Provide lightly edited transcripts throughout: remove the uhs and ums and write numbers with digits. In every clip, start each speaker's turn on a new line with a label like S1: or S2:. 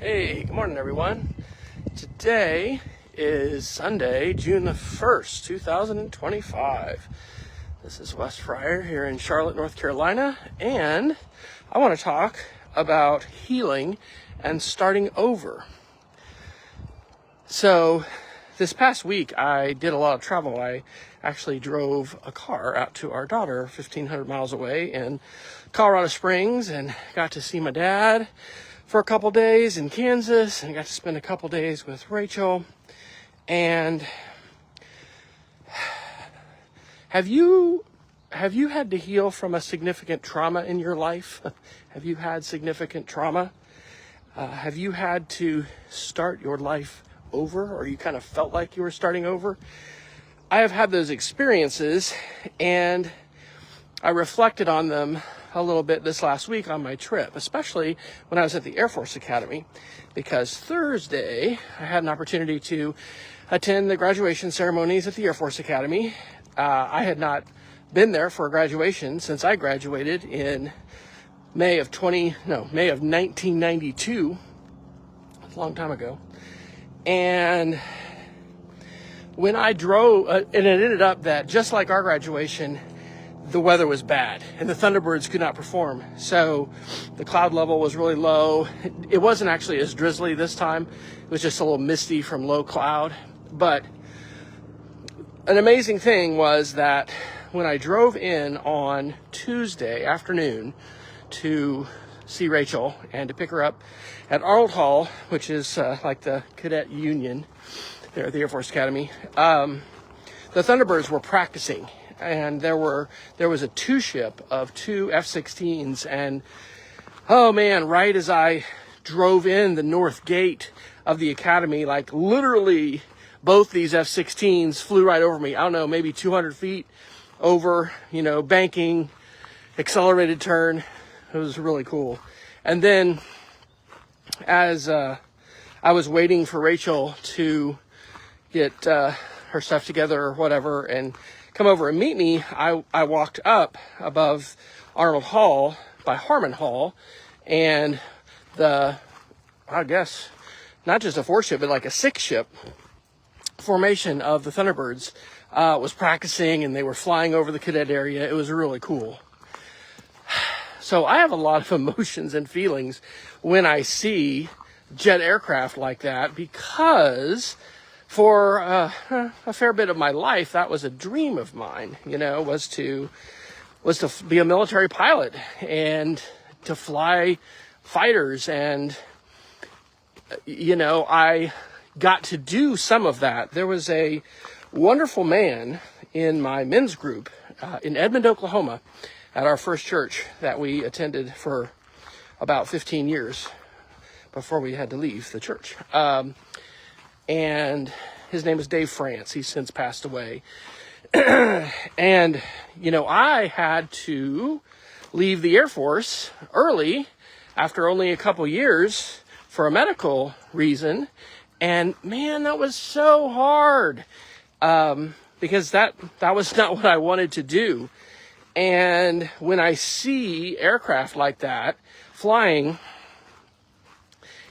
S1: Hey, good morning, everyone. Today is Sunday, June the 1st, 2025. This is Wes Fryer here in Charlotte, North Carolina, and I want to talk about healing and starting over. So, this past week, I did a lot of travel. I actually drove a car out to our daughter 1,500 miles away in Colorado Springs and got to see my dad for a couple days in Kansas and got to spend a couple days with Rachel. And have you had to heal from a significant trauma in your life? Have you had significant trauma? Have you had to start your life over, or you kind of felt like you were starting over? I have had those experiences, and I reflected on them a little bit this last week on my trip, especially when I was at the Air Force Academy, because Thursday I had an opportunity to attend the graduation ceremonies at the Air Force Academy. I had not been there for a graduation since I graduated in May of 1992. That's a long time ago. And when I drove, and it ended up that just like our graduation, the weather was bad and the Thunderbirds could not perform. So the cloud level was really low. It wasn't actually as drizzly this time. It was just a little misty from low cloud. But an amazing thing was that when I drove in on Tuesday afternoon to see Rachel and to pick her up at Arnold Hall, which is like the cadet union there at the Air Force Academy, the Thunderbirds were practicing. And there was a two-ship of two F-16s, and oh man, right as I drove in the north gate of the academy, like literally both these F-16s flew right over me. I don't know, maybe 200 feet over, banking, accelerated turn. It was really cool. And then as I was waiting for Rachel to get her stuff together or whatever and come over and meet me, I walked up above Arnold Hall by Harmon Hall, and I guess not just a 4-ship, but like a 6-ship formation of the Thunderbirds was practicing, and they were flying over the cadet area. It was really cool. So I have a lot of emotions and feelings when I see jet aircraft like that, because for a fair bit of my life, that was a dream of mine, was to be a military pilot and to fly fighters. And, I got to do some of that. There was a wonderful man in my men's group in Edmond, Oklahoma, at our first church that we attended for about 15 years before we had to leave the church. And his name is Dave France. He's since passed away. And, I had to leave the Air Force early after only a couple years for a medical reason. And man, that was so hard, because that was not what I wanted to do. And when I see aircraft like that flying,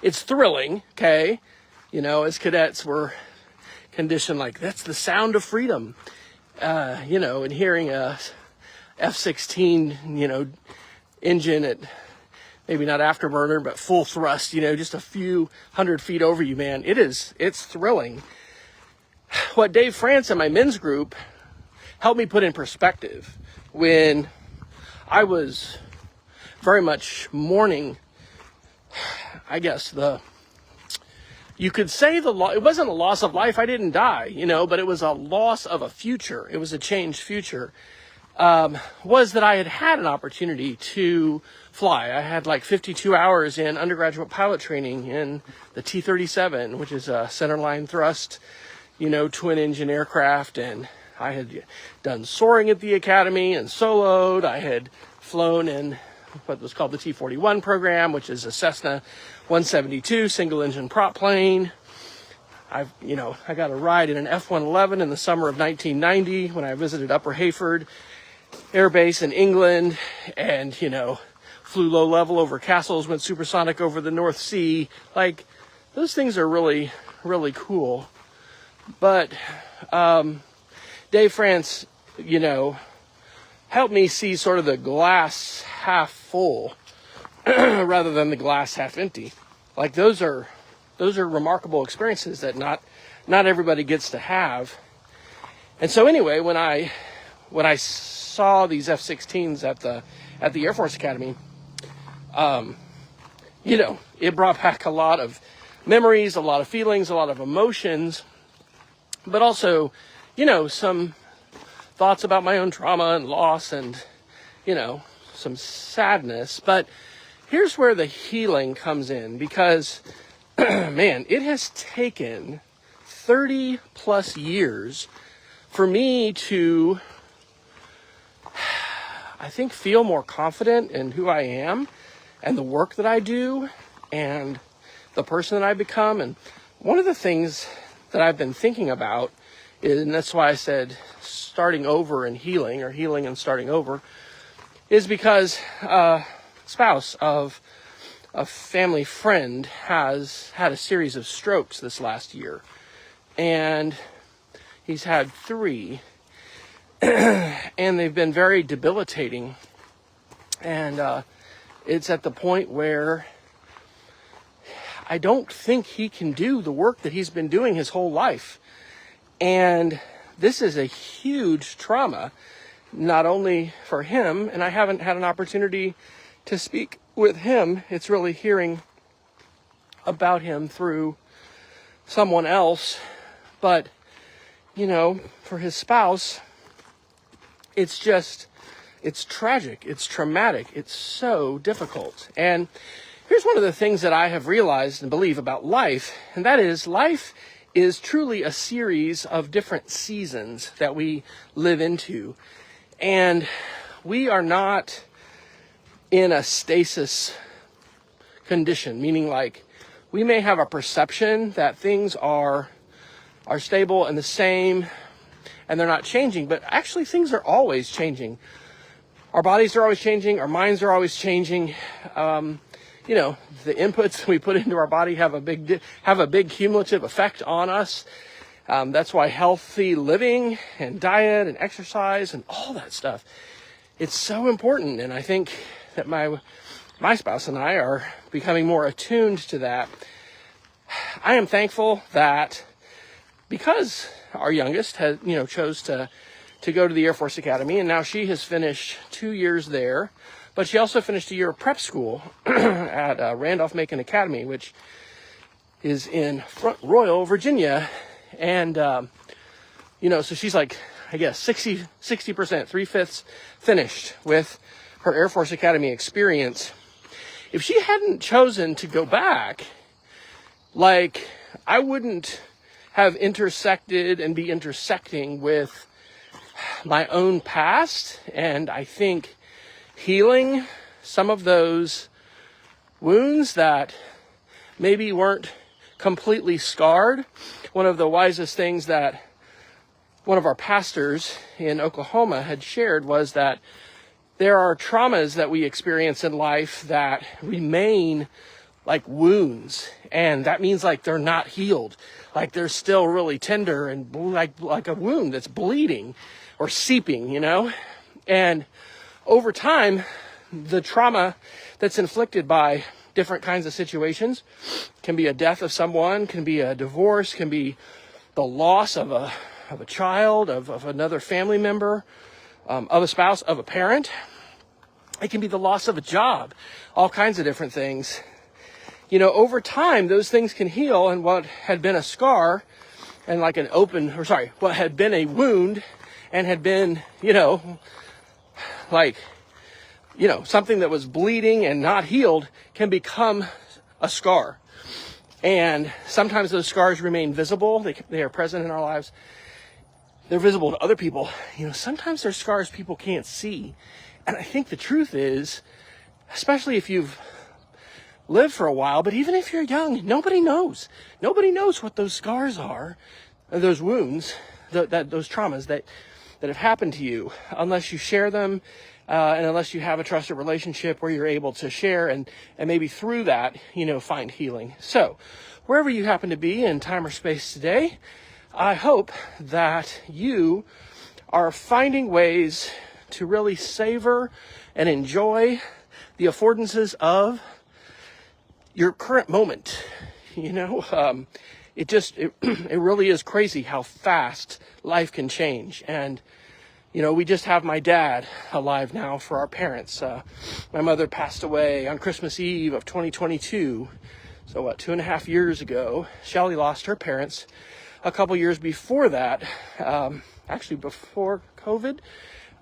S1: it's thrilling, okay? As cadets, we're conditioned like, that's the sound of freedom, and hearing a F-16, engine at maybe not afterburner, but full thrust, just a few hundred feet over you, man. It's thrilling. What Dave France and my men's group helped me put in perspective when I was very much mourning, I guess, you could say it wasn't a loss of life. I didn't die, but it was a loss of a future. It was a changed future. Was that I had an opportunity to fly. I had like 52 hours in undergraduate pilot training in the T-37, which is a centerline thrust, twin engine aircraft. And I had done soaring at the academy and soloed. I had flown in what was called the T-41 program, which is a Cessna 172 single engine prop plane. I got a ride in an F-111 in the summer of 1990 when I visited Upper Heyford Air Base in England, and flew low level over castles, went supersonic over the North Sea. Like, those things are really, really cool. But Dave France, you know, helped me see sort of the glass half full rather than the glass half empty. Like, those are remarkable experiences that not everybody gets to have. And so anyway, when I saw these F-16s at the Air Force Academy, you know, it brought back a lot of memories, a lot of feelings, a lot of emotions, but also, you know, some thoughts about my own trauma and loss and, you know, some sadness. But here's where the healing comes in, because, man, it has taken 30 plus years for me to, I think, feel more confident in who I am and the work that I do and the person that I become. And one of the things that I've been thinking about is, and that's why I said starting over and healing, or healing and starting over, is because a spouse of a family friend has had a series of strokes this last year. And he's had 3. And they've been very debilitating. And it's at the point where I don't think he can do the work that he's been doing his whole life. And this is a huge trauma, not only for him, and I haven't had an opportunity to speak with him. It's really hearing about him through someone else. But, you know, for his spouse, it's tragic, it's traumatic, it's so difficult. And here's one of the things that I have realized and believe about life, and that is life is truly a series of different seasons that we live into. And we are not in a stasis condition, meaning like we may have a perception that things are stable and the same and they're not changing, but actually things are always changing. Our bodies are always changing, our minds are always changing. You know, the inputs we put into our body have a big cumulative effect on us. That's why healthy living and diet and exercise and all that stuff, it's so important. And I think that my spouse and I are becoming more attuned to that. I am thankful that because our youngest has, you know, chose to go to the Air Force Academy, and now she has finished 2 years there, but she also finished a year of prep school at Randolph-Macon Academy, which is in Front Royal, Virginia. And, you know, so she's like, I guess, 60%, 3/5 finished with her Air Force Academy experience. If she hadn't chosen to go back, like, I wouldn't have intersected and be intersecting with my own past. And I think healing some of those wounds that maybe weren't completely scarred. One of the wisest things that one of our pastors in Oklahoma had shared was that there are traumas that we experience in life that remain like wounds, and that means like they're not healed, like they're still really tender and like a wound that's bleeding or seeping, you know. And over time, the trauma that's inflicted by different kinds of situations can be a death of someone, can be a divorce, can be the loss of a child, of another family member, of a spouse, of a parent. It can be the loss of a job, all kinds of different things. You know, over time, those things can heal, and what had been a scar and like what had been a wound and had been, you know, like, you know, something that was bleeding and not healed can become a scar. And sometimes those scars remain visible. They are present in our lives. They're visible to other people. You know, sometimes there's scars people can't see. And I think the truth is, especially if you've lived for a while, but even if you're young, nobody knows. Nobody knows what those scars are, those wounds, those traumas that that have happened to you unless you share them, and unless you have a trusted relationship where you're able to share and maybe through that, find healing. So wherever you happen to be in time or space today, I hope that you are finding ways to really savor and enjoy the affordances of your current moment. It really is crazy how fast life can change. And, we just have my dad alive now for our parents. My mother passed away on Christmas Eve of 2022. So 2.5 years ago. Shelly lost her parents a couple years before that, actually before COVID,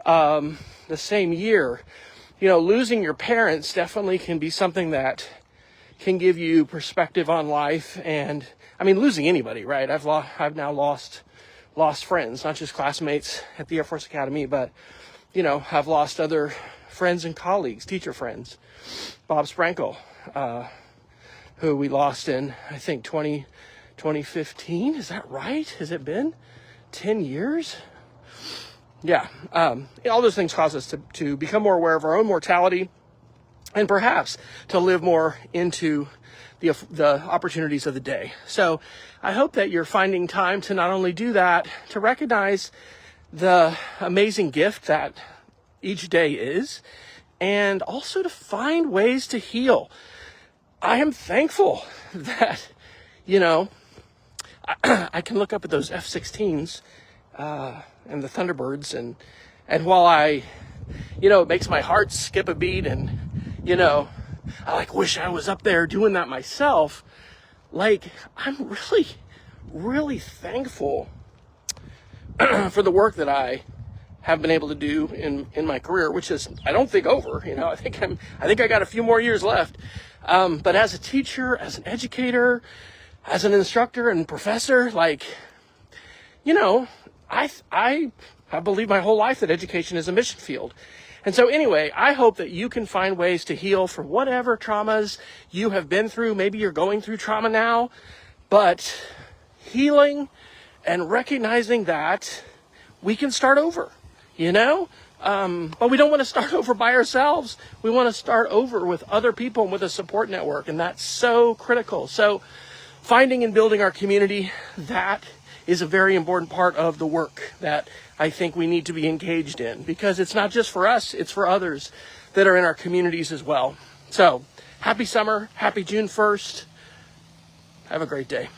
S1: the same year. Losing your parents definitely can be something that can give you perspective on life. And losing anybody, right? I've now lost friends, not just classmates at the Air Force Academy, but, I've lost other friends and colleagues, teacher friends. Bob Sprankle, who we lost in, I think, 2015. Is that right? Has it been 10 years? Yeah. All those things cause us to become more aware of our own mortality and perhaps to live more into the opportunities of the day. So I hope that you're finding time to not only do that, to recognize the amazing gift that each day is, and also to find ways to heal. I am thankful that, I can look up at those F-16s and the Thunderbirds, and while it makes my heart skip a beat, and, I wish I was up there doing that myself. I'm really, really thankful for the work that I have been able to do in my career, which is, I don't think over. I think I got a few more years left. But as a teacher, as an educator, as an instructor and professor, I believe my whole life that education is a mission field. And so anyway, I hope that you can find ways to heal from whatever traumas you have been through. Maybe you're going through trauma now, but healing and recognizing that we can start over, but we don't want to start over by ourselves. We want to start over with other people and with a support network. And that's so critical. So finding and building our community, that is a very important part of the work that I think we need to be engaged in, because it's not just for us, it's for others that are in our communities as well. So happy summer, happy June 1st. Have a great day.